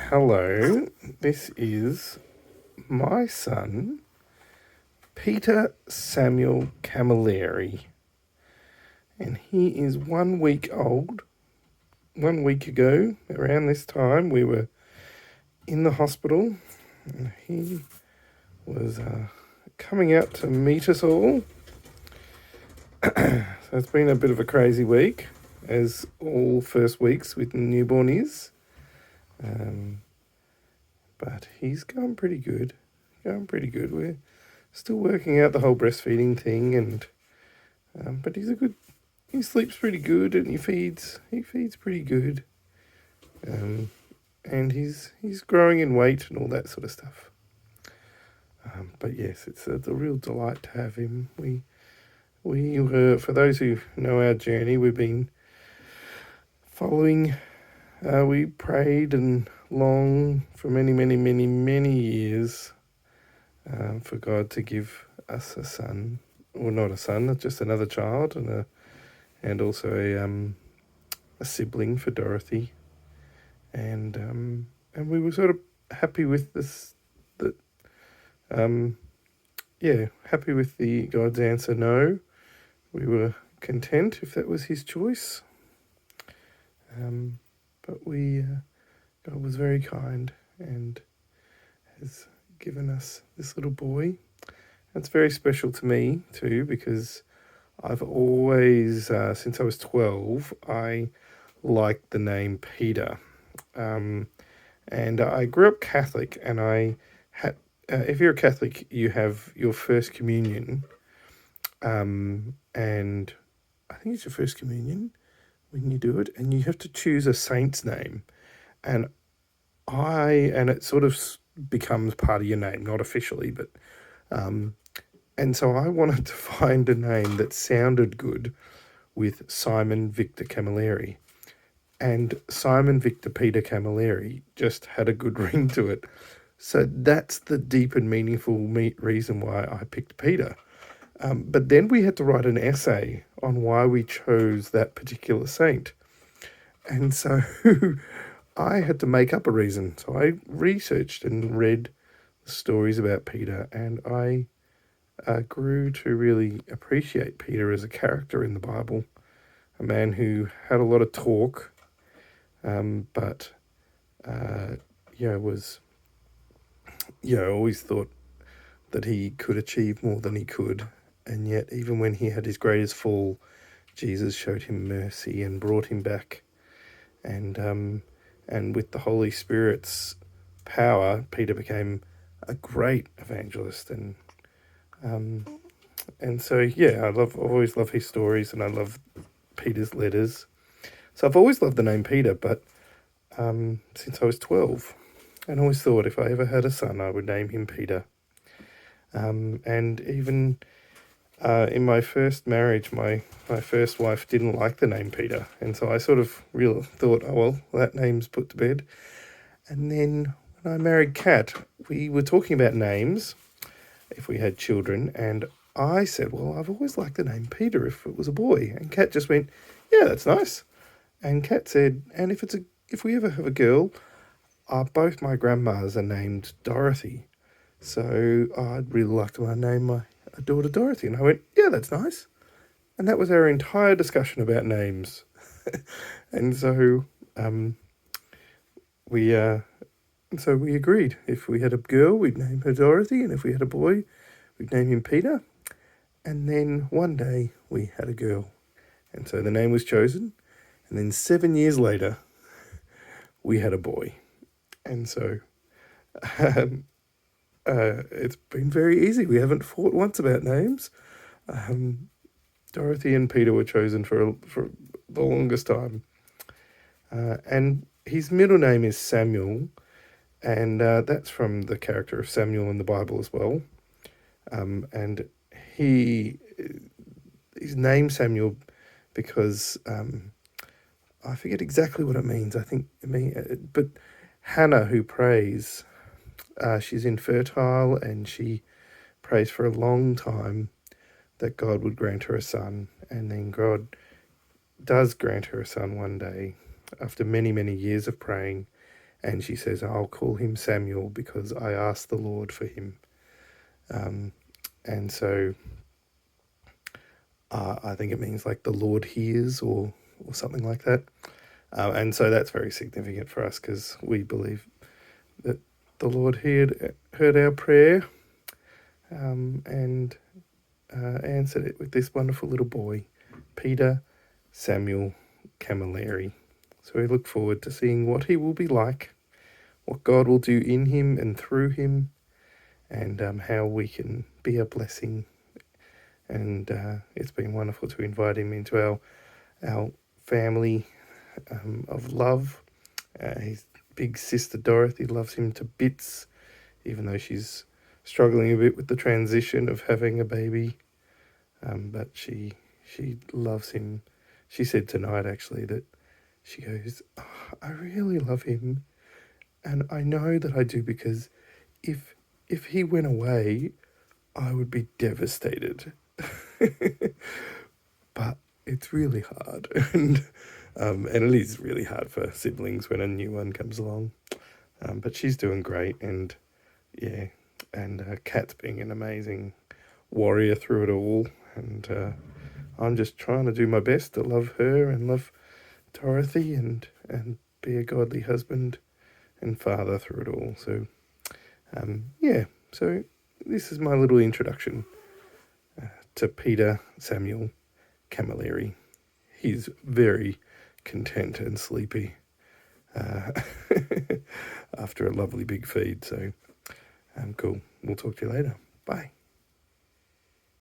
Hello, this is my son, Peter Samuel Camilleri, and he is 1 week old. 1 week ago, around this time, we were in the hospital, and he was coming out to meet us all. So it's been a bit of a crazy week, as all first weeks with the newborn is. But he's going pretty good. We're still working out the whole breastfeeding thing, and but he sleeps pretty good, and he feeds pretty good, and he's growing in weight and all that sort of stuff. But yes, it's a real delight to have him. We were, for those who know our journey, we've been following. We prayed and longed for many years for God to give us a son, or not a son, just another child, and also a sibling for Dorothy, and we were sort of happy with this. Happy with the God's answer. No, we were content if that was His choice. But God was very kind and has given us this little boy. That's very special to me too, because I've always, since I was 12, I liked the name Peter. And I grew up Catholic, and I had, if you're a Catholic, you have your first communion, and I think it's your first communion when you do it, and you have to choose a saint's name, and it sort of becomes part of your name, not officially, but and so I wanted to find a name that sounded good with Simon Victor Camilleri, and Simon Victor Peter Camilleri just had a good ring to it. So that's the deep and meaningful reason why I picked Peter. But then we had to write an essay on why we chose that particular saint. And so I had to make up a reason. So I researched and read the stories about Peter, and I grew to really appreciate Peter as a character in the Bible, a man who had a lot of talk, but always thought that he could achieve more than he could. And yet, even when he had his greatest fall, Jesus showed him mercy and brought him back. And with the Holy Spirit's power, Peter became a great evangelist. And so I've always loved his stories, and I love Peter's letters. So I've always loved the name Peter, but since I was 12, and I always thought if I ever had a son, I would name him Peter. And even in my first marriage, my first wife didn't like the name Peter, and so I sort of thought, oh well, that name's put to bed. And then when I married Kat, we were talking about names if we had children, and I said, well, I've always liked the name Peter if it was a boy, and Kat just went, yeah, that's nice. And Kat said, and if we ever have a girl, both my grandmas are named Dorothy, so I'd really like to name my daughter Dorothy. And I went, yeah, that's nice. And that was our entire discussion about names. And so we agreed. If we had a girl, we'd name her Dorothy, and if we had a boy, we'd name him Peter. And then one day we had a girl, and so the name was chosen. And then 7 years later, we had a boy. And so it's been very easy. We haven't fought once about names. Dorothy and Peter were chosen for the longest time. And his middle name is Samuel, and that's from the character of Samuel in the Bible as well. And his name Samuel because I forget exactly what it means. But Hannah, who prays, she's infertile, and she prays for a long time that God would grant her a son, and then God does grant her a son one day after many years of praying, and she says, I'll call him Samuel because I asked the Lord for him. And so I think it means like the Lord hears, or something like that. And so that's very significant for us because we believe that the Lord heard our prayer, and answered it with this wonderful little boy, Peter Samuel Camilleri. So we look forward to seeing what he will be like, what God will do in him and through him, and how we can be a blessing. And it's been wonderful to invite him into our family of love. His big sister Dorothy loves him to bits, even though she's struggling a bit with the transition of having a baby. But she loves him. She said tonight, actually, that she goes, "Oh, I really love him, and I know that I do because if he went away, I would be devastated." But it's really hard, and it is really hard for siblings when a new one comes along. But she's doing great, and yeah, and Kat's being an amazing warrior through it all, and I'm just trying to do my best to love her and love Dorothy and be a godly husband and father through it all. So yeah, so this is my little introduction to Peter Samuel Camilleri. He's very content and sleepy after a lovely big feed. So cool. We'll talk to you later. Bye.